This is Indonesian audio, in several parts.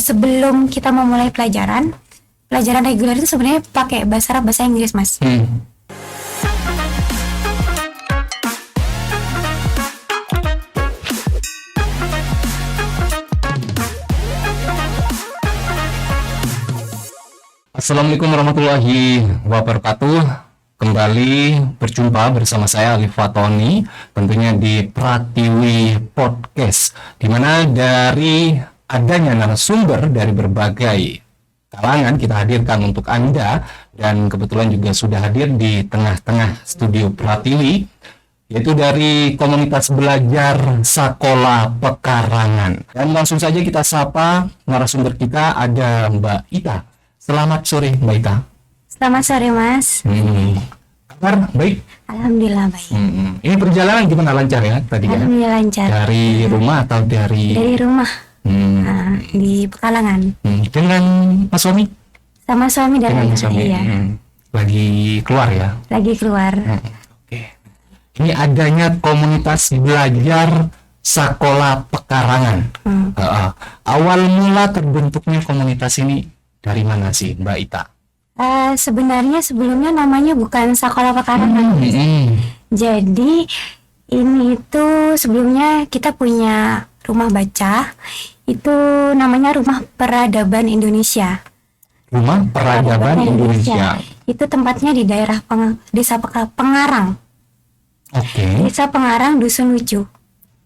sebelum kita memulai pelajaran reguler itu sebenarnya pakai bahasa Arab, bahasa Inggris, Mas. Assalamualaikum warahmatullahi wabarakatuh. Kembali berjumpa bersama saya Alif Fatoni, tentunya di Pratiwi Podcast, di mana dari adanya narasumber dari berbagai kalangan kita hadirkan untuk Anda, dan kebetulan juga sudah hadir di tengah-tengah studio Pratiwi, yaitu dari komunitas belajar Sekolah Pekarangan. Dan langsung saja kita sapa narasumber kita, ada Mbak Ita. Selamat sore Mbak Ita. Selamat sore, Mas. Kabar baik? Alhamdulillah baik. Ini perjalanan gimana, lancar ya tadi ya? Alhamdulillah lancar. Dari rumah atau dari rumah? Di Pekalongan. Dengan Mas suami? Sama suami dan Dengan anak. suami. Iya. Lagi keluar ya? Lagi keluar. Oke. Ini adanya komunitas belajar Sekolah Pekarangan. Awal mula terbentuknya komunitas ini dari mana sih Mbak Ita? Sebenarnya sebelumnya namanya bukan Sekolah Pekarangan. Jadi ini tuh sebelumnya kita punya rumah baca, itu namanya Rumah Peradaban Indonesia. Rumah Peradaban Indonesia. Itu tempatnya di daerah Desa Pengarang. Oke. Desa Pengarang, Dusun Lucu.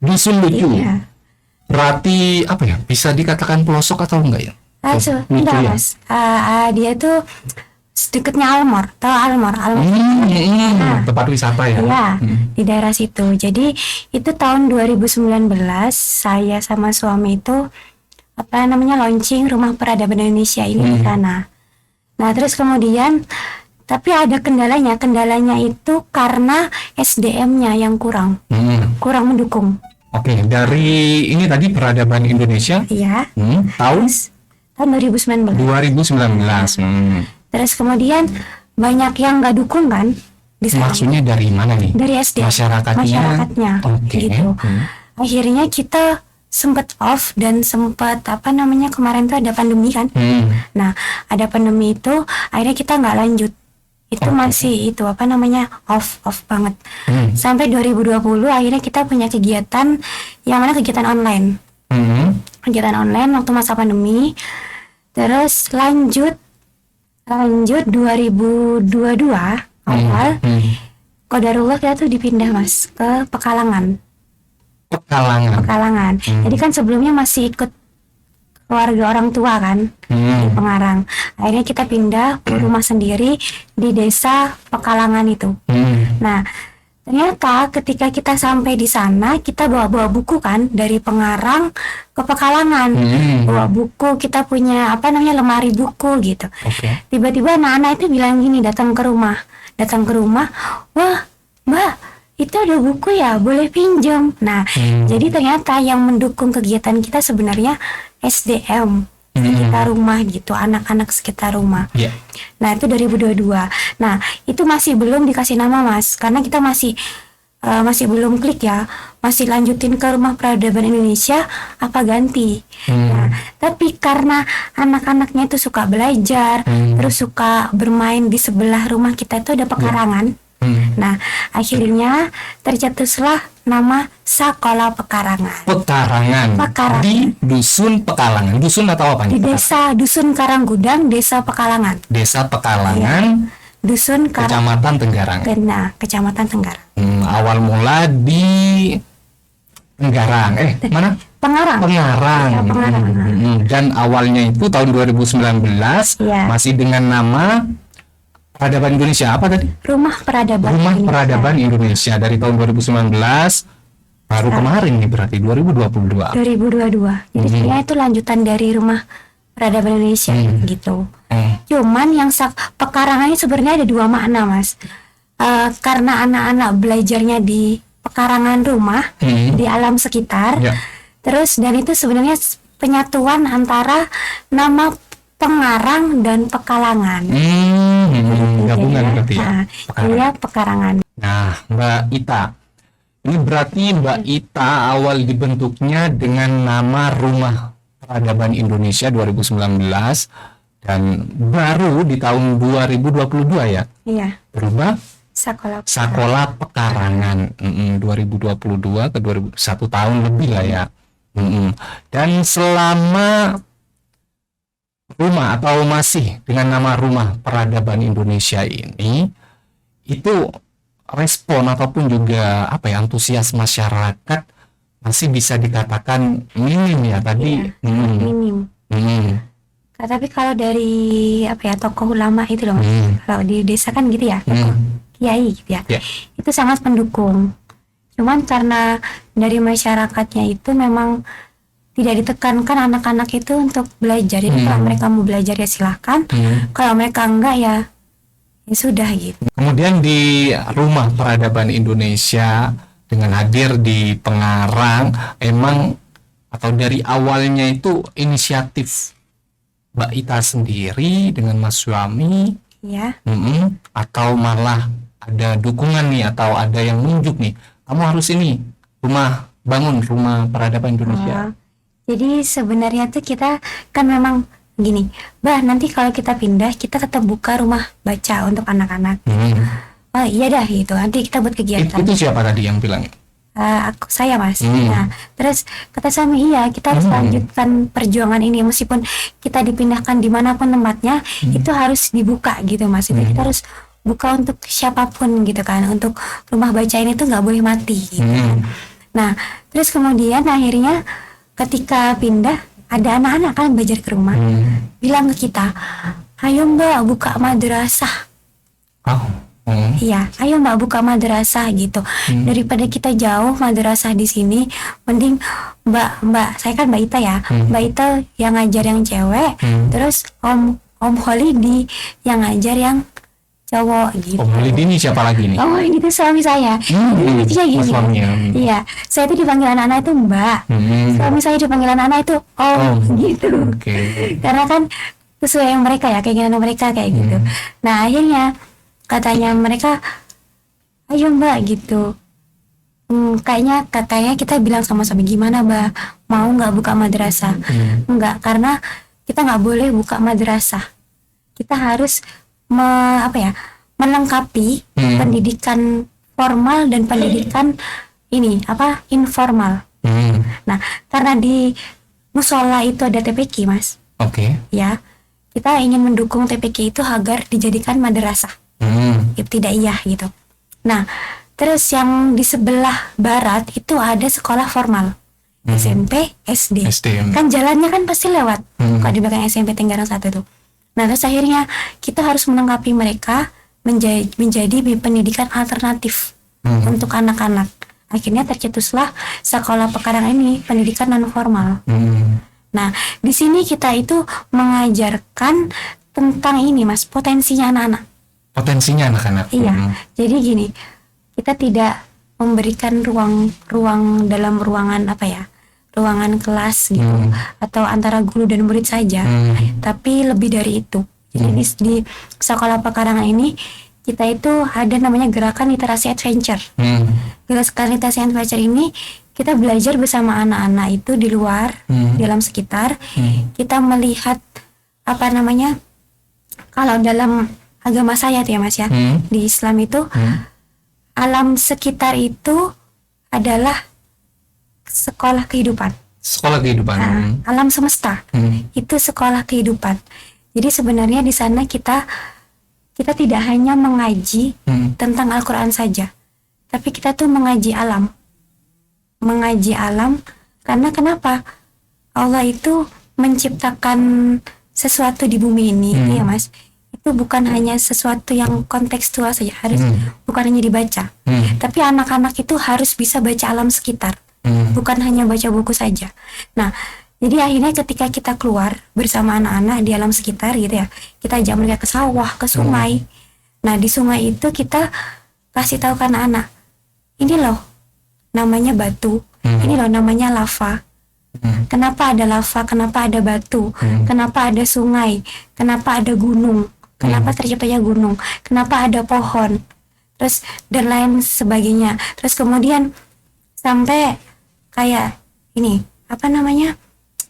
Dusun Lucu. Iya. Berarti apa ya? Bisa dikatakan pelosok atau enggak ya? Enggak, Mas. Dia tuh dekatnya Almor. Tahu Almor? Tempat wisata ya? Iya, di daerah situ. Jadi itu tahun 2019 saya sama suami itu launching Rumah Peradaban Indonesia ini di sana. Nah, terus kemudian tapi ada kendalanya. Kendalanya itu karena SDM-nya yang kurang mendukung. Oke, dari ini tadi Peradaban Indonesia. Iya. Tahun 2019. Terus kemudian banyak yang nggak dukung kan di sana. Maksudnya dari mana nih? Dari SD. Masyarakatnya. Oke. Gitu. Akhirnya kita sempat off dan sempat kemarin tuh ada pandemi kan. Nah, ada pandemi itu akhirnya kita nggak lanjut. Itu masih off banget. Sampai 2020 akhirnya kita punya kegiatan yang mana kegiatan online. Kegiatan online waktu masa pandemi. Terus lanjut 2022 awal qadarullah kita tuh dipindah, Mas, ke Pekalongan. Jadi kan sebelumnya masih ikut keluarga orang tua kan di Pengarang. Akhirnya kita pindah ke rumah sendiri di Desa Pekalongan itu. Nah, ternyata ketika kita sampai di sana, kita bawa buku kan dari Pengarang ke Pekalongan. Bawa buku, kita punya lemari buku gitu. Tiba-tiba anak-anak itu bilang gini, datang ke rumah, wah Mbak, itu ada buku ya, boleh pinjam. Nah, jadi ternyata yang mendukung kegiatan kita sebenarnya SDM sekitar rumah gitu, anak-anak sekitar rumah. Nah, itu 2022. Nah, itu masih belum dikasih nama, Mas, karena kita masih belum klik ya, masih lanjutin ke Rumah Peradaban Indonesia apa ganti. Nah, tapi karena anak-anaknya itu suka belajar, terus suka bermain di sebelah rumah kita itu ada pekarangan. Nah, akhirnya tercetuslah nama Sekolah Pekarangan. Di Dusun Pekalangan. Dusun atau apa nih? Di Desa Dusun Karanggudang, Desa Pekalongan. Desa Pekalongan. Dusun Kecamatan Tenggarang. Kecamatan Tenggarang. Awal mula di Tenggarang. Mana? Pengarang. Ya, Pengarang. Dan awalnya itu tahun 2019 masih dengan nama Peradaban Indonesia. Apa tadi? Rumah Peradaban Indonesia dari tahun 2019 baru kemarin nih, berarti 2022. Jadi sebenarnya itu lanjutan dari Rumah Peradaban Indonesia gitu. Cuman yang pekarangan ini sebenarnya ada dua makna, Mas. Karena anak-anak belajarnya di pekarangan rumah, di alam sekitar. Terus dan itu sebenarnya penyatuan antara nama Pengarang dan Pekalangan. Gabungan berarti ya. Iya, Pekarangan. Nah, Mbak Ita, ini berarti Mbak Ita awal dibentuknya dengan nama Rumah Peradaban Indonesia 2019 dan baru di tahun 2022 ya Iya, berubah sekolah. Sekolah Pekarangan 2022 ke 1 tahun lebih lah ya. Dan selama rumah atau masih dengan nama Rumah Peradaban Indonesia ini, itu respon ataupun juga antusias masyarakat masih bisa dikatakan minim ya tadi. Iya, minim. Tapi kalau dari tokoh ulama itu loh, kalau di desa kan gitu ya, tokoh kiai gitu ya, itu sangat pendukung. Cuman karena dari masyarakatnya itu memang tidak ditekankan anak-anak itu untuk belajar. Jadi kalau mereka mau belajar ya silahkan, kalau mereka enggak ya sudah gitu. Kemudian di Rumah Peradaban Indonesia dengan hadir di Pengarang, emang atau dari awalnya itu inisiatif Mbak Ita sendiri dengan Mas suami, Ya. atau malah ada dukungan nih atau ada yang nunjuk nih, kamu harus ini bangun Rumah Peradaban Indonesia. Jadi sebenarnya tuh kita kan memang gini, nanti kalau kita pindah kita tetap buka rumah baca untuk anak-anak. Oh iya dah gitu, nanti kita buat kegiatan. Itu siapa tadi yang bilang? Saya Mas. Nah, terus kata suami iya kita harus lanjutkan perjuangan ini meskipun kita dipindahkan dimanapun tempatnya, itu harus dibuka gitu Mas. Itu kita harus buka untuk siapapun gitu kan, untuk rumah baca ini tuh nggak boleh mati gitu. Nah, terus kemudian akhirnya ketika pindah ada anak-anak kan belajar ke rumah, bilang ke kita, ayo Mbak buka madrasah. Iya, ayo Mbak buka madrasah gitu. Daripada kita jauh madrasah di sini, mending Mbak, saya kan Mbak Ita ya, Mbak Ita yang ngajar yang cewek, terus Om Holidi yang ngajar yang cowok gitu. Om Holidi ini siapa lagi nih? Oh ini tuh suami saya. Lucunya gini. Iya, saya itu dipanggil anak-anak itu Mbak. Suami saya dipanggil anak-anak itu Om gitu. Karena kan sesuai yang mereka ya, keinginan mereka kayak gitu. Nah akhirnya katanya mereka, ayo Mbak gitu. Katanya kita bilang sama-sama, gimana Mbak, mau nggak buka madrasah? Enggak, karena kita nggak boleh buka madrasah. Kita harus melengkapi pendidikan formal dan pendidikan informal. Nah, karena di musola itu ada TPQ Mas. Ya, kita ingin mendukung TPQ itu agar dijadikan madrasah. Ibtidaiyah gitu. Nah, terus yang di sebelah barat itu ada sekolah formal, SMP, SD. Kan jalannya kan pasti lewat. Kalau di belakang SMP Tenggarang 1 itu. Nah, terus akhirnya kita harus melengkapi mereka menjadi pendidikan alternatif untuk anak-anak. Akhirnya tercetuslah sekolah Pekarangan ini, pendidikan non formal. Nah, di sini kita itu mengajarkan tentang ini Mas, potensinya anak-anak. Iya. Jadi gini, kita tidak memberikan ruang dalam ruangan ruangan kelas gitu, atau antara guru dan murid saja, tapi lebih dari itu. Jadi di sekolah Pekarangan ini kita itu ada namanya gerakan literasi adventure. Gerakan literasi adventure ini kita belajar bersama anak-anak itu di luar, di alam sekitar. Kita melihat kalau dalam agama saya tuh ya Mas ya, di Islam itu alam sekitar itu adalah sekolah kehidupan. Alam semesta itu sekolah kehidupan. Jadi sebenarnya di sana kita tidak hanya mengaji tentang Al-Quran saja, tapi kita tuh mengaji alam karena kenapa? Allah itu menciptakan sesuatu di bumi ini, ya Mas. Itu bukan hanya sesuatu yang kontekstual saja, bukan hanya dibaca, tapi anak-anak itu harus bisa baca alam sekitar, bukan hanya baca buku saja. Nah, jadi akhirnya ketika kita keluar bersama anak-anak di alam sekitar gitu ya, kita ajak mereka ke sawah, ke sungai. Nah, di sungai itu kita kasih tahu ke anak-anak, ini loh namanya batu, ini loh namanya lava. Kenapa ada lava, kenapa ada batu, kenapa ada sungai, kenapa ada gunung, kenapa terciptanya gunung, kenapa ada pohon, terus dan lain sebagainya. Terus kemudian sampai kayak ini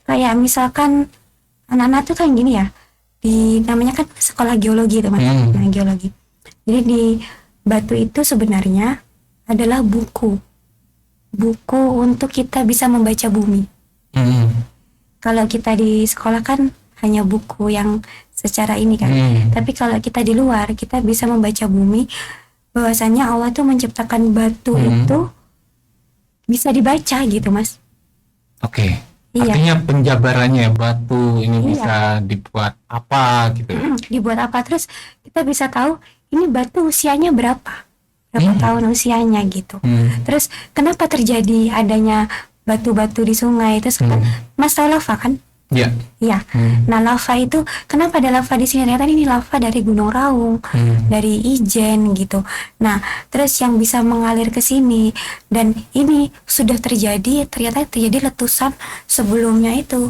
kayak misalkan anak-anak tuh kan gini ya, di namanya kan sekolah geologi itu Mas. Nah, geologi. Jadi di batu itu sebenarnya adalah buku untuk kita bisa membaca bumi. Kalau kita di sekolah kan hanya buku yang secara ini kan. Tapi kalau kita di luar, kita bisa membaca bumi, bahwasanya Allah tuh menciptakan batu itu bisa dibaca gitu Mas. Oke. Iya. Artinya penjabarannya batu ini bisa dibuat apa gitu. Dibuat apa, terus kita bisa tahu ini batu usianya berapa tahun usianya gitu. Terus kenapa terjadi adanya batu-batu di sungai itu? Mas tahu lava kan? Iya. Iya. Nah, lava itu kenapa ada lava di sini? Ternyata ini lava dari Gunung Raung, dari Ijen gitu. Nah, terus yang bisa mengalir ke sini, dan ini sudah ternyata terjadi letusan sebelumnya itu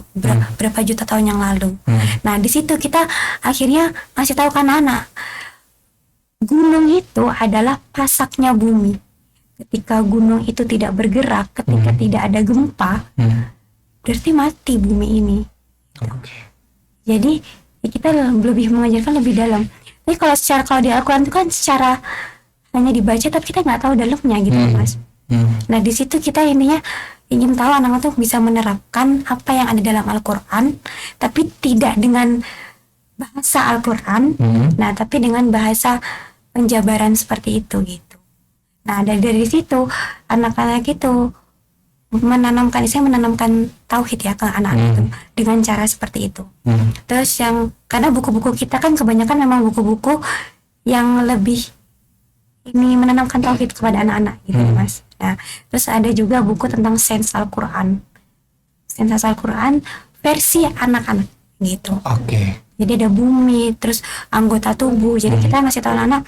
berapa juta tahun yang lalu. Nah, di situ kita akhirnya ngasih tahu ke anak-anak, gunung itu adalah pasaknya bumi. Ketika gunung itu tidak bergerak, ketika tidak ada gempa, berarti mati bumi ini. Jadi kita lebih mengajarkan lebih dalam. Tapi kalau di Al-Quran itu kan secara hanya dibaca, tapi kita nggak tahu dalamnya gitu Mas. Nah, di situ kita intinya ingin tahu anak-anak tuh bisa menerapkan apa yang ada dalam Al-Quran, tapi tidak dengan bahasa Al-Quran, nah tapi dengan bahasa penjabaran seperti itu gitu. Nah, dari situ anak-anak itu saya menanamkan tauhid ya ke anak-anak itu dengan cara seperti itu. Terus karena buku-buku kita kan kebanyakan memang buku-buku yang lebih ini menanamkan tauhid kepada anak-anak gitu Mas. Nah, terus ada juga buku tentang sains Al-Quran. Sains Al-Quran versi anak-anak gitu. Jadi ada bumi, terus anggota tubuh. Jadi kita ngasih tahu anak-anak,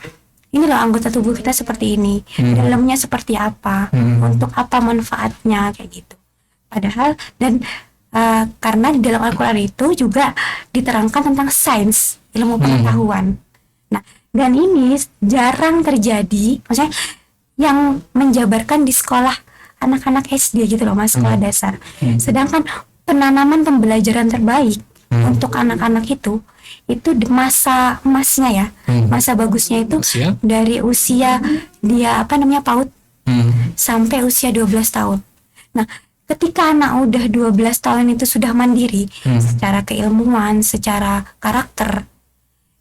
ini loh anggota tubuh kita seperti ini, dalamnya seperti apa, untuk apa manfaatnya, kayak gitu. Padahal karena di dalam Al-Quran itu juga diterangkan tentang sains, ilmu pengetahuan. Nah, dan ini jarang terjadi, maksudnya yang menjabarkan di sekolah anak-anak SD gitu loh Mas, sekolah dasar. Sedangkan penanaman pembelajaran terbaik untuk anak-anak itu di masa emasnya ya, masa bagusnya itu dari usia dia PAUD sampai usia 12 tahun. Nah, ketika anak udah 12 tahun itu sudah mandiri secara keilmuan, secara karakter,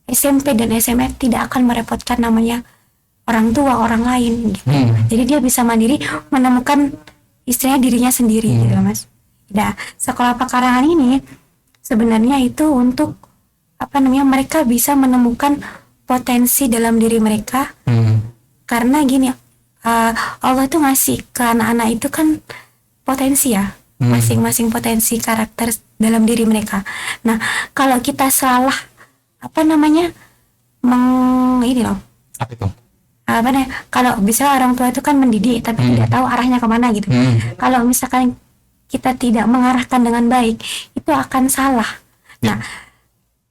SMP dan SMA tidak akan merepotkan namanya orang tua, orang lain gitu. Jadi dia bisa mandiri menemukan istilahnya dirinya sendiri gitu Mas. Nah, sekolah pekarangan ini sebenarnya itu untuk mereka bisa menemukan potensi dalam diri mereka. Karena gini, Allah tuh ngasih ke anak-anak itu kan potensi ya, masing-masing potensi karakter dalam diri mereka. Nah, kalau kita salah kalau bisa orang tua itu kan mendidik tapi tidak tahu arahnya kemana gitu. Kalau misalkan kita tidak mengarahkan dengan baik, itu akan salah. Nah,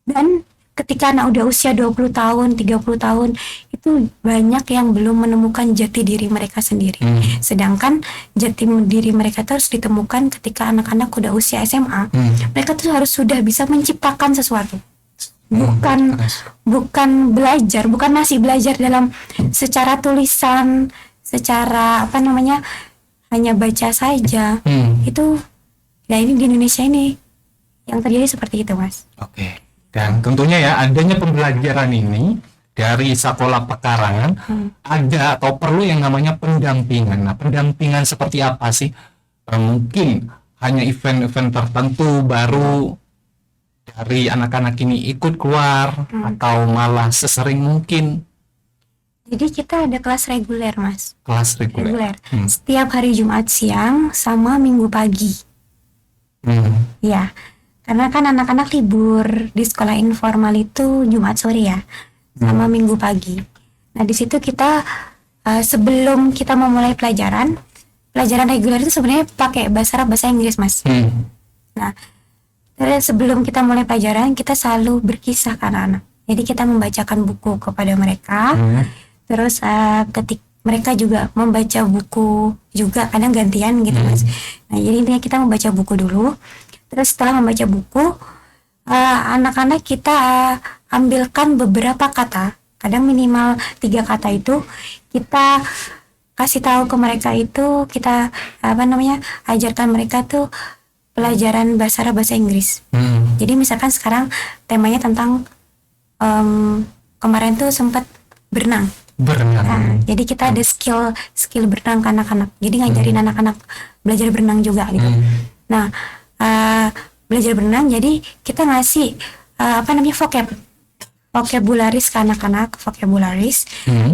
dan ketika anak udah usia 20 tahun, 30 tahun, itu banyak yang belum menemukan jati diri mereka sendiri. Sedangkan jati diri mereka itu harus ditemukan ketika anak-anak udah usia SMA. Mereka tuh harus sudah bisa menciptakan sesuatu. Bukan belajar, bukan masih belajar dalam secara tulisan, secara hanya baca saja. Itu ya, ini di Indonesia ini yang terjadi seperti itu Mas. Dan tentunya ya adanya pembelajaran ini dari sekolah pekarangan ada atau perlu yang namanya pendampingan. Nah, pendampingan seperti apa sih? Mungkin hanya event-event tertentu baru dari anak-anak ini ikut keluar atau malah sesering mungkin. Jadi kita ada kelas reguler Mas. Kelas reguler. Setiap hari Jumat siang sama Minggu pagi. Ya. Karena kan anak-anak libur di sekolah informal itu Jumat sore ya, sama Minggu pagi. Nah, di situ kita sebelum kita memulai pelajaran reguler itu sebenarnya pakai bahasa Arab, bahasa Inggris Mas. Nah, terus sebelum kita mulai pelajaran kita selalu berkisah ke anak-anak. Jadi kita membacakan buku kepada mereka. Terus mereka juga membaca buku juga, kadang gantian gitu Mas. Nah, jadi intinya kita membaca buku dulu. Terus setelah membaca buku, anak-anak kita ambilkan beberapa kata, kadang minimal 3 kata itu kita kasih tahu ke mereka, itu kita ajarkan mereka tuh pelajaran bahasa Arab bahasa Inggris. Jadi misalkan sekarang temanya tentang kemarin tuh sempat berenang. Nah, jadi kita ada skill berenang ke anak-anak. Jadi ngajarin anak-anak belajar berenang juga gitu. Nah, belajar berenang, jadi kita ngasih vocabularis ke anak-anak,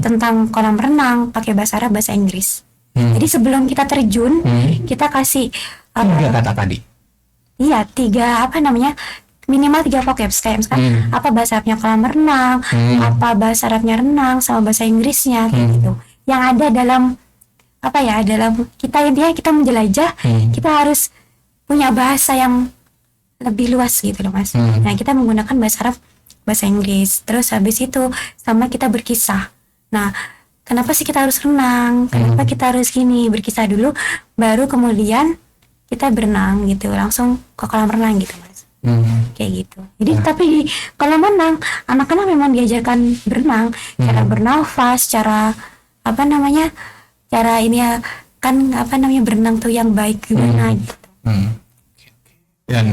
tentang kolam renang pakai bahasa Arab bahasa Inggris. Jadi sebelum kita terjun, kita kasih 3 kata tadi. Iya, 3 minimal 3 vocabs, kayak misalkan apa bahasa Arabnya kolam renang, apa bahasa Arabnya renang, sama bahasa Inggrisnya kayak gitu. Yang ada dalam dalam kita, intinya kita menjelajah, kita harus punya bahasa yang lebih luas gitu loh Mas. Nah, kita menggunakan bahasa Arab bahasa Inggris. Terus habis itu sama kita berkisah. Nah, kenapa sih kita harus renang? Kenapa kita harus gini? Berkisah dulu, baru kemudian kita berenang gitu, langsung ke kolam renang gitu Mas. Kayak gitu. Jadi tapi di kolam renang anak-anak memang diajarkan berenang, cara bernafas, cara cara ini ya kan berenang tuh yang baik gimana gitu. Dan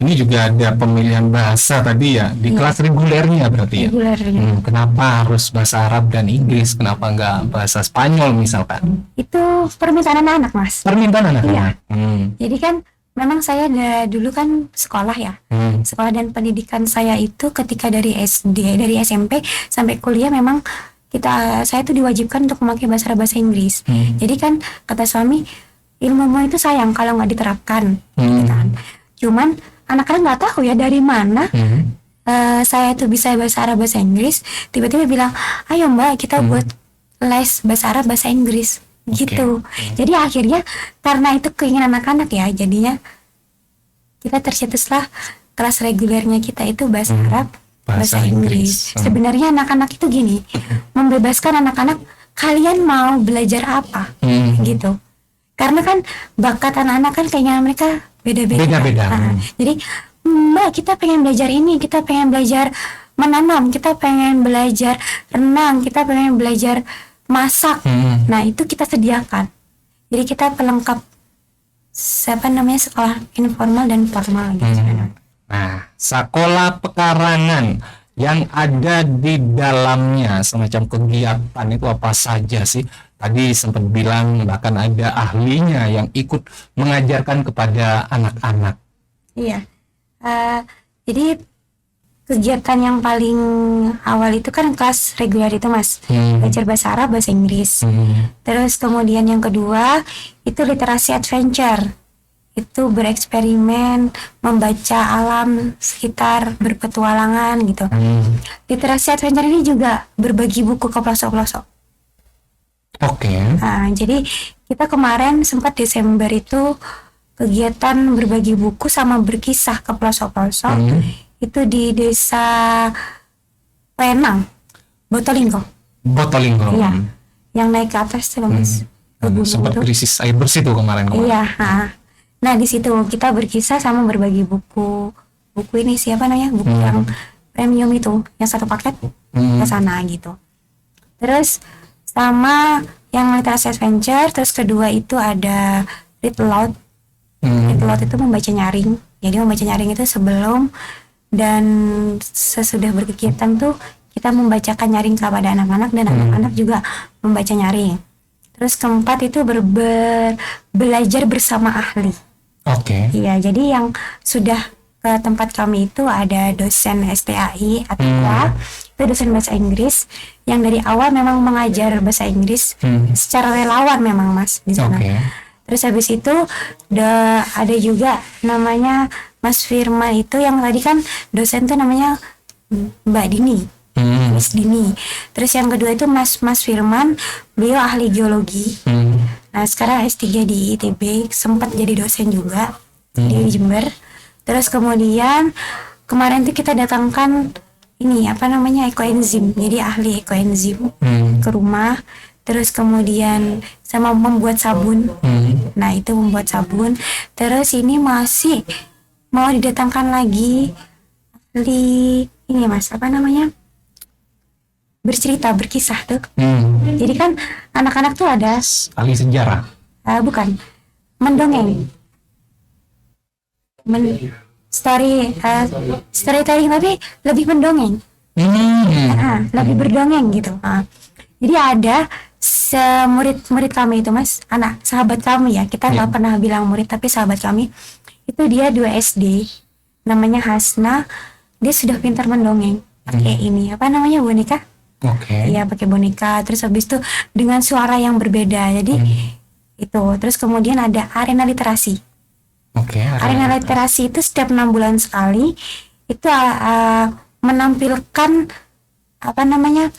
ini juga ada pemilihan bahasa tadi ya di kelas regulernya berarti ya. Kenapa harus bahasa Arab dan Inggris? Kenapa enggak bahasa Spanyol misalkan? Itu permintaan anak-anak Mas. Permintaan anak-anak. Jadi kan memang saya dulu kan sekolah ya. Sekolah dan pendidikan saya itu ketika dari SMP sampai kuliah memang saya tuh diwajibkan untuk memakai bahasa Arab bahasa Inggris. Jadi kan kata suami, ilmu itu sayang kalau nggak diterapkan. Gitu kan. Cuman anak-anak nggak tahu ya dari mana saya tuh bisa bahasa Arab bahasa Inggris. Tiba-tiba bilang, ayo Mbak kita buat les bahasa Arab bahasa Inggris gitu. Jadi akhirnya karena itu keinginan anak-anak ya, jadinya kita tercetuslah kelas regulernya kita itu bahasa Arab bahasa Inggris. Sebenarnya anak-anak itu gini, membebaskan anak-anak, kalian mau belajar apa gitu. Karena kan bakat anak-anak kan keinginan mereka beda-beda. Jadi Mbak kita pengen belajar ini, kita pengen belajar menanam, kita pengen belajar renang, kita pengen belajar masak. Nah itu kita sediakan. Jadi kita pelengkap sekolah informal dan formal gitu. Nah, sekolah pekarangan yang ada di dalamnya semacam kegiatan itu apa saja sih? Tadi sempat bilang bahkan ada ahlinya yang ikut mengajarkan kepada anak-anak. Iya. Jadi kegiatan yang paling awal itu kan kelas reguler itu Mas, belajar bahasa Arab bahasa Inggris. Terus kemudian yang kedua itu literasi adventure, itu bereksperimen, membaca alam sekitar, berpetualangan gitu. Literasi adventure ini juga berbagi buku ke pelosok-pelosok. Nah, jadi kita kemarin sempat Desember itu kegiatan berbagi buku sama berkisah ke pelosok-pelosok. Itu di desa Penang, Botolinggo. Iya, yang naik ke atas tuh Mas. Sempat krisis air bersih tuh kemarin. Iya. Nah di situ kita berkisah sama berbagi buku. Buku ini siapa namanya? Buku yang premium itu, yang 1 paket ke sana gitu. Terus sama yang literasi adventure. Terus kedua itu ada read aloud. Read aloud itu membaca nyaring. Jadi membaca nyaring itu sebelum dan sesudah berkegiatan tuh kita membacakan nyaring kepada anak-anak, dan anak-anak juga membaca nyaring. Terus keempat itu belajar bersama ahli. Iya, jadi yang sudah ke tempat kami itu ada dosen STAI atau itu dosen bahasa Inggris yang dari awal memang mengajar bahasa Inggris secara relawan memang Mas di sana. Terus habis itu ada juga namanya Mas Firman, itu yang tadi kan dosen tuh namanya Mbak Dini, Miss Dini. Terus yang kedua itu Mas Firman, beliau ahli geologi. Nah sekarang S3 di ITB, sempat jadi dosen juga di Jember. Terus kemudian kemarin tuh kita datangkan ini ekoenzim, jadi ahli ekoenzim ke rumah. Terus kemudian sama membuat sabun. Nah itu membuat sabun. Terus ini masih mau didatangkan lagi ahli ini Mas, apa namanya, bercerita, berkisah tuh. Jadi kan anak-anak tuh ada Ahli sejarah. bukan, mendongeng, storytelling, tapi lebih mendongeng. Lebih berdongeng gitu. Jadi ada murid kami itu Mas, anak sahabat kami ya, kita nggak pernah bilang murid tapi sahabat kami itu, dia 2 SD, namanya Hasna. Dia sudah pintar mendongeng pakai ini apa namanya, boneka. Iya, pakai boneka. Terus habis itu dengan suara yang berbeda. Jadi itu. Terus kemudian ada arena literasi. Arena literasi itu setiap 6 bulan sekali itu menampilkan apa namanya,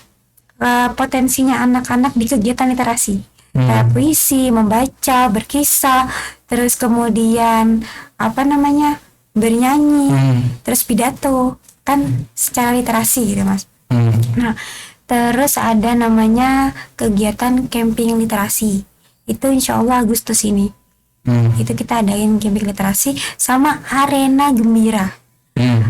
potensinya anak-anak di kegiatan literasi. Kayak puisi, membaca, berkisah, terus kemudian apa namanya, bernyanyi, terus pidato, kan secara literasi gitu Mas. Nah, terus ada namanya kegiatan camping literasi. Itu insya Allah Agustus ini. Itu kita adain camping literasi sama arena gembira.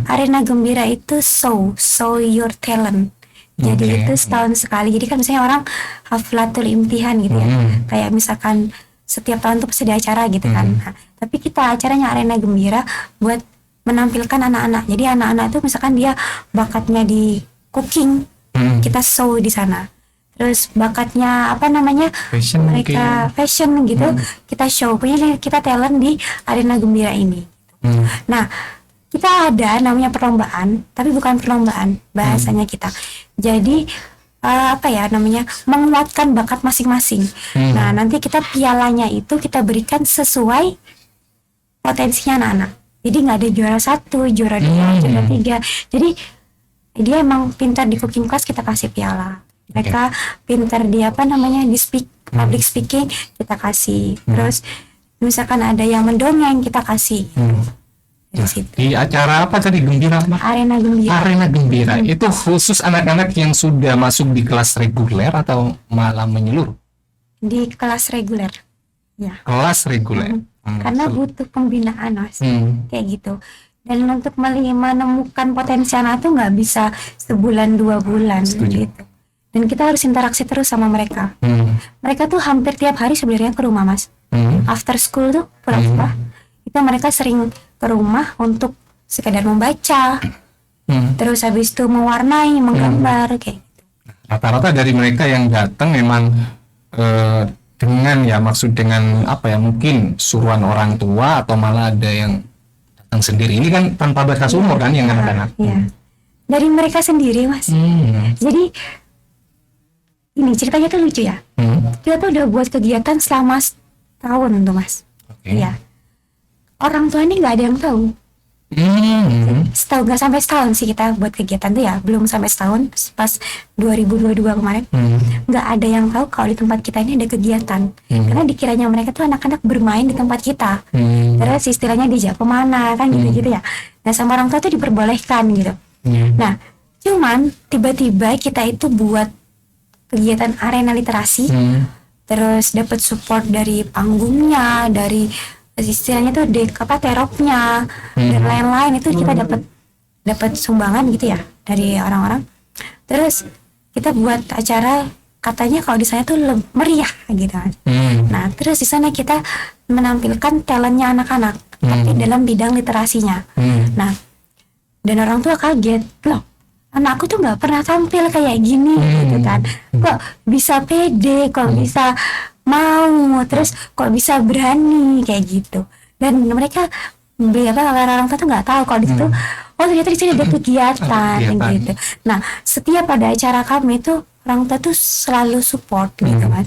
Arena gembira itu show your talent. Jadi itu setahun sekali. Jadi kan misalnya orang haflatul imtihan gitu ya. Kayak misalkan setiap tahun tuh pasti ada acara gitu kan. Nah, tapi kita acaranya arena gembira buat menampilkan anak-anak. Jadi anak-anak tuh misalkan dia bakatnya di cooking, kita show di sana. Terus bakatnya apa namanya, mereka fashion gitu, kita show, punya kita talent di arena gembira ini. Nah, kita ada namanya perlombaan, tapi bukan perlombaan bahasanya kita. Jadi apa ya namanya, menguatkan bakat masing-masing. Nah, nanti kita pialanya itu kita berikan sesuai potensinya anak-anak. Jadi nggak ada juara 1, juara 2, juara 3. Jadi dia emang pintar di cooking class, kita kasih piala. Mereka pintar di apa namanya, di public speaking, kita kasih. Terus misalkan ada yang mendongeng, kita kasih. Di acara apa tadi, gembira apa? Arena gembira. Arena gembira itu khusus anak-anak yang sudah masuk di kelas reguler atau malah menyeluruh? Di kelas reguler, ya. Kelas reguler. Karena butuh pembinaan Mas, kayak gitu. Dan untuk menemukan potensi anak tuh nggak bisa sebulan 2 bulan gitu. Dan kita harus interaksi terus sama mereka. Mereka tuh hampir tiap hari sebenarnya ke rumah Mas. After school tuh pulang sekolah, itu mereka sering ke rumah untuk sekedar membaca, terus habis itu mewarnai, menggambar kayak gitu. Rata-rata dari mereka yang datang memang dengan ya, maksud dengan apa ya, mungkin suruhan orang tua atau malah ada yang datang sendiri. Ini kan tanpa batas umur kan yang anak-anak. Iya. Dari mereka sendiri Mas. Jadi ini ceritanya tuh lucu ya. Kita tuh udah buat kegiatan selama setahun tuh Mas. Iya. Orang tua ini nggak ada yang tahu. Nggak sampai setahun sih kita buat kegiatan tuh ya, belum sampai setahun. Pas 2022 kemarin nggak ada yang tahu kalau di tempat kita ini ada kegiatan. Karena dikiranya mereka tuh anak-anak bermain di tempat kita. Terus istilahnya dijak kemana kan gitu-gitu ya. Nah, sama orang tua tuh diperbolehkan gitu. Nah, cuman tiba-tiba kita itu buat kegiatan arena literasi, terus dapat support dari panggungnya, dari istilahnya tuh teropnya dan lain-lain, itu kita dapat sumbangan gitu ya dari orang-orang. Terus kita buat acara, katanya kalau di sana tuh meriah gitu kan. Nah, terus di sana kita menampilkan talentnya anak-anak, tapi dalam bidang literasinya. Nah, dan orang tua kaget, loh, anakku tuh nggak pernah tampil kayak gini gitu kan. Kok bisa pede, kok bisa mau, terus kok bisa berani kayak gitu. Dan mereka orang tua tuh nggak tahu kalau di situ oh ternyata di sini ada kegiatan gitu. Nah, setiap ada acara kami tuh orang tua tuh selalu support gitu kan.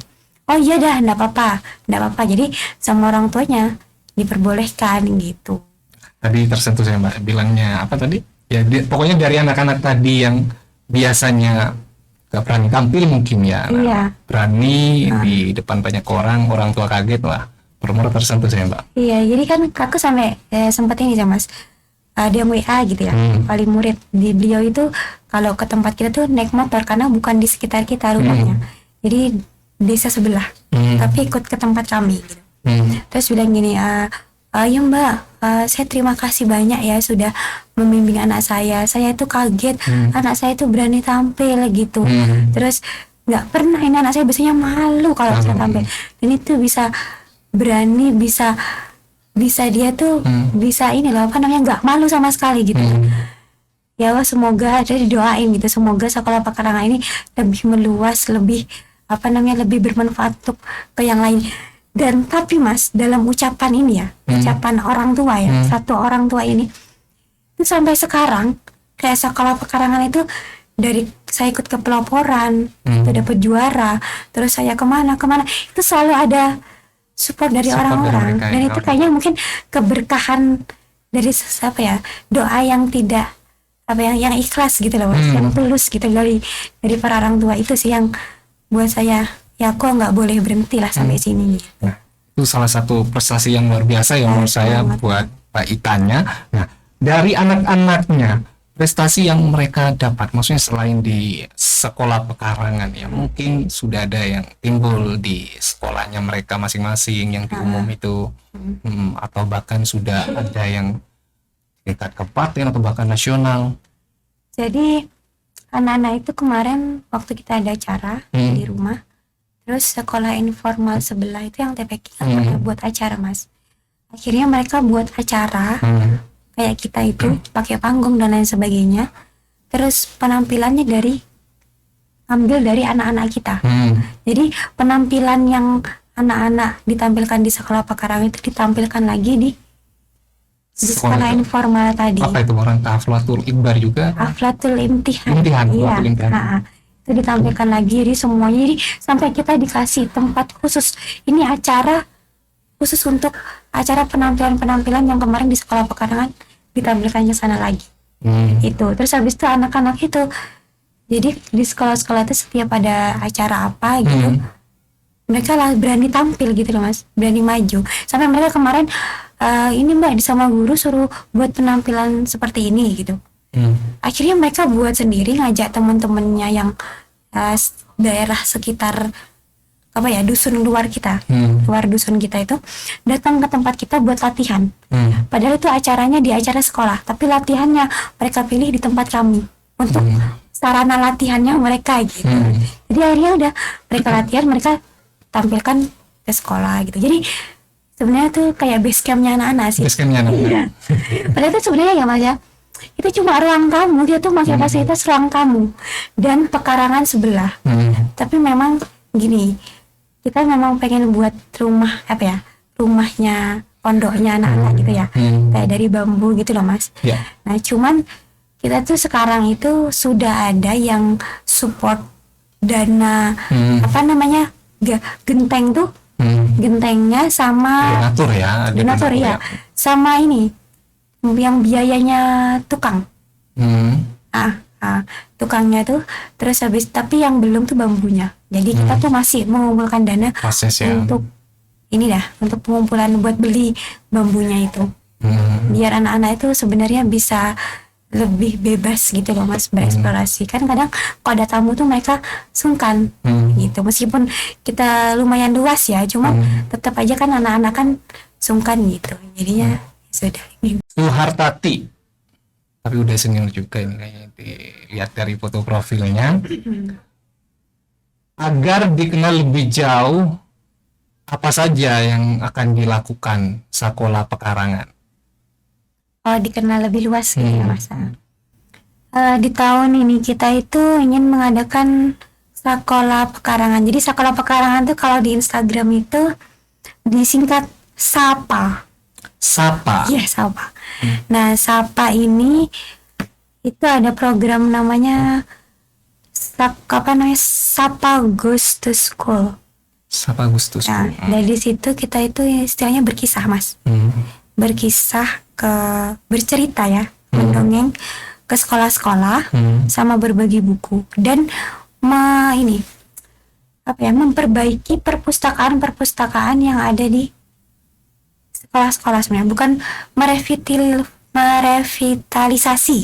Oh iya dah, nggak apa-apa. Jadi sama orang tuanya diperbolehkan gitu. Tadi tersentuh saya Mbak, bilangnya apa tadi? Ya pokoknya dari anak-anak tadi yang biasanya gak berani tampil mungkin ya, berani di depan banyak orang tua kaget, wah benar-benar tersentuh saya Mbak. Iya, jadi kan aku sampai sempat ini ya Mas, dia WA gitu ya, paling murid di beliau itu kalau ke tempat kita tuh naik motor karena bukan di sekitar kita rumahnya, jadi desa sebelah, tapi ikut ke tempat kami gitu. Terus bilang gini, Ya Mbak, saya terima kasih banyak ya sudah membimbing anak saya. Saya itu kaget, anak saya itu berani tampil gitu. Terus nggak pernah, ini anak saya biasanya malu kalau saya tampil. Dan itu bisa berani, bisa dia tuh bisa ini loh, apa namanya, nggak malu sama sekali gitu. Ya Allah, semoga ada didoain gitu, semoga sekolah pekarangan ini lebih meluas, lebih apa namanya, lebih bermanfaat untuk ke yang lain. Dan tapi Mas, dalam ucapan ini ya, ucapan orang tua ya, satu orang tua ini itu sampai sekarang kayak sekolah pekarangan itu, dari saya ikut ke peloporan itu dapat juara, terus saya kemana itu selalu ada support dari orang-orang. Dan itu kayaknya mungkin keberkahan dari apa ya, doa yang tidak apa yang ikhlas gitu loh Mas, yang tulus gitu dari para orang tua. Itu sih yang buat saya, ya kok nggak boleh berhenti lah sampai sini gitu. Nah, itu salah satu prestasi yang luar biasa ya menurut saya buat Pak Itannya. Nah, dari anak-anaknya, prestasi yang mereka dapat, maksudnya selain di sekolah pekarangan ya, mungkin sudah ada yang timbul di sekolahnya mereka masing-masing yang di umum itu, atau bahkan sudah ada yang tingkat kabupaten atau bahkan nasional. Jadi anak-anak itu kemarin waktu kita ada acara di rumah, terus sekolah informal sebelah itu yang TPK mereka buat acara Mas. Akhirnya mereka buat acara kayak kita itu pakai panggung dan lain sebagainya. Terus penampilannya ambil dari anak-anak kita. Jadi penampilan yang anak-anak ditampilkan di sekolah pekarangan itu ditampilkan lagi di sekolah informal tadi. Apa itu, orang Haflatul Ikbar juga? Haflatul Imtihan. Iya. Itu ditampilkan lagi, jadi semuanya, jadi sampai kita dikasih tempat khusus. Ini acara khusus untuk acara penampilan-penampilan yang kemarin di sekolah pekarangan ditampilkannya sana lagi. Itu. Terus habis itu anak-anak itu, jadi di sekolah-sekolah itu setiap ada acara apa gitu, mereka lah berani tampil gitu loh Mas, berani maju. Sampai mereka kemarin ini Mbak sama guru suruh buat penampilan seperti ini gitu. Akhirnya mereka buat sendiri, ngajak teman-temannya yang daerah sekitar apa ya, dusun luar kita, luar dusun kita itu datang ke tempat kita buat latihan. Padahal itu acaranya di acara sekolah, tapi latihannya mereka pilih di tempat kami untuk sarana latihannya mereka gitu. Jadi akhirnya udah mereka latihan, mereka tampilkan ke sekolah gitu. Jadi sebenarnya tuh kayak base campnya anak-anak sih. Base campnya anak-anak. Iya. Padahal itu sebenarnya ya Mas ya, itu cuma ruang kamu, dia tuh pakai fasilitas ruang kamu dan pekarangan sebelah. Tapi memang gini, kita memang pengen buat rumah apa ya, rumahnya pondoknya anak-anak gitu ya, kayak dari bambu gitu loh Mas. Nah cuman kita tuh sekarang itu sudah ada yang support dana apa namanya, genteng tuh, gentengnya sama donatur ya, sama ini yang biayanya tukang. Tukangnya tuh, terus habis, tapi yang belum tuh bambunya. Jadi kita tuh masih mengumpulkan dana untuk ini dah, untuk pengumpulan buat beli bambunya itu. Biar anak-anak itu sebenarnya bisa lebih bebas gitu loh Mas, bereksplorasi. Kan kadang kalau ada tamu tuh mereka sungkan gitu, meskipun kita lumayan luas ya, cuma tetap aja kan anak-anak kan sungkan gitu. Jadinya sudah. Suhartati, tapi udah senior juga ini kayaknya, dilihat dari foto profilnya. Agar dikenal lebih jauh, apa saja yang akan dilakukan sekolah pekarangan? Oh, dikenal lebih luas gitu ya Mas. Di tahun ini kita itu ingin mengadakan sekolah pekarangan. Jadi sekolah pekarangan tuh kalau di Instagram itu disingkat SAPA. Iya, SAPA. Nah, SAPA ini itu ada program namanya SAPA Goes to School. SAPA Goes to School. Nah, dari situ kita itu istilahnya berkisah Mas. Berkisah, bercerita ya, mendongeng ke sekolah-sekolah, sama berbagi buku dan memperbaiki perpustakaan yang ada di sekolah-sekolah sebenarnya, bukan merevitalisasi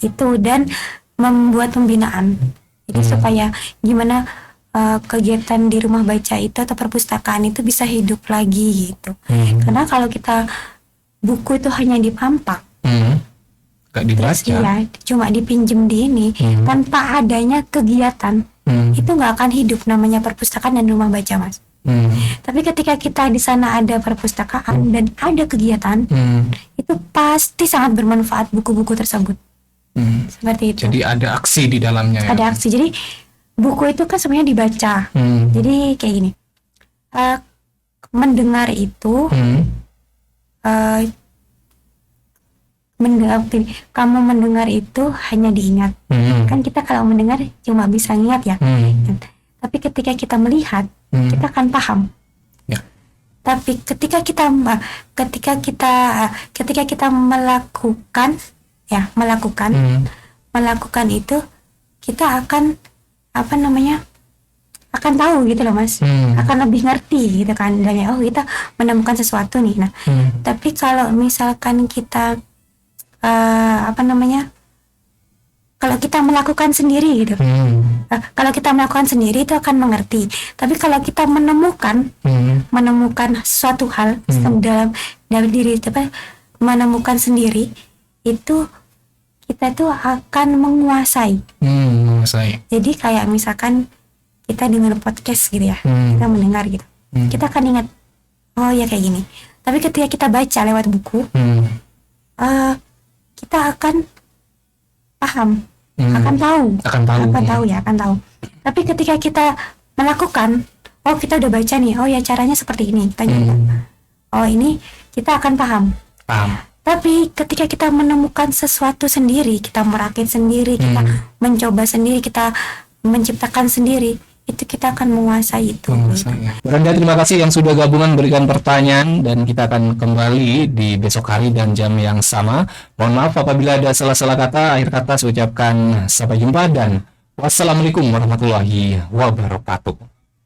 itu, dan membuat pembinaan. Jadi supaya gimana kegiatan di rumah baca itu atau perpustakaan itu bisa hidup lagi gitu. Karena kalau kita buku itu hanya dipampak, Gak dibaca. iya, cuma dipinjem di ini, tanpa adanya kegiatan, itu nggak akan hidup namanya perpustakaan dan rumah baca, Mas. Tapi ketika kita di sana ada perpustakaan dan ada kegiatan, itu pasti sangat bermanfaat buku-buku tersebut. Seperti itu. Jadi ada aksi di dalamnya ya. Ada aksi. Jadi buku itu kan sebenarnya dibaca. Jadi kayak gini. Mendengar itu, kamu mendengar itu hanya diingat. Kan kita kalau mendengar cuma bisa ingat ya. Tapi ketika kita melihat, kita akan paham. Ya. Tapi ketika kita melakukan itu, kita akan akan tahu gitu loh, Mas. Akan lebih ngerti gitu kan. Dan oh, kita menemukan sesuatu nih. Nah, tapi kalau misalkan kita kalau kita melakukan sendiri gitu, kalau kita melakukan sendiri itu akan mengerti. Tapi kalau kita menemukan suatu hal dalam diri, menemukan sendiri, itu kita tuh akan menguasai. Jadi kayak misalkan kita dengar podcast gitu ya, kita mendengar gitu, kita akan ingat, oh ya kayak gini. Tapi ketika kita baca lewat buku, kita akan paham, akan tahu. Tapi ketika kita melakukan, oh kita udah baca nih, oh ya caranya seperti ini, kita oh ini kita akan paham. Tapi ketika kita menemukan sesuatu sendiri, kita merakit sendiri, kita mencoba sendiri, kita menciptakan sendiri, itu kita akan menguasai itu. Brenda, terima kasih yang sudah gabungan berikan pertanyaan, dan kita akan kembali di besok hari dan jam yang sama. Mohon maaf apabila ada salah-salah kata. Akhir kata saya ucapkan sampai jumpa dan wassalamualaikum warahmatullahi wabarakatuh.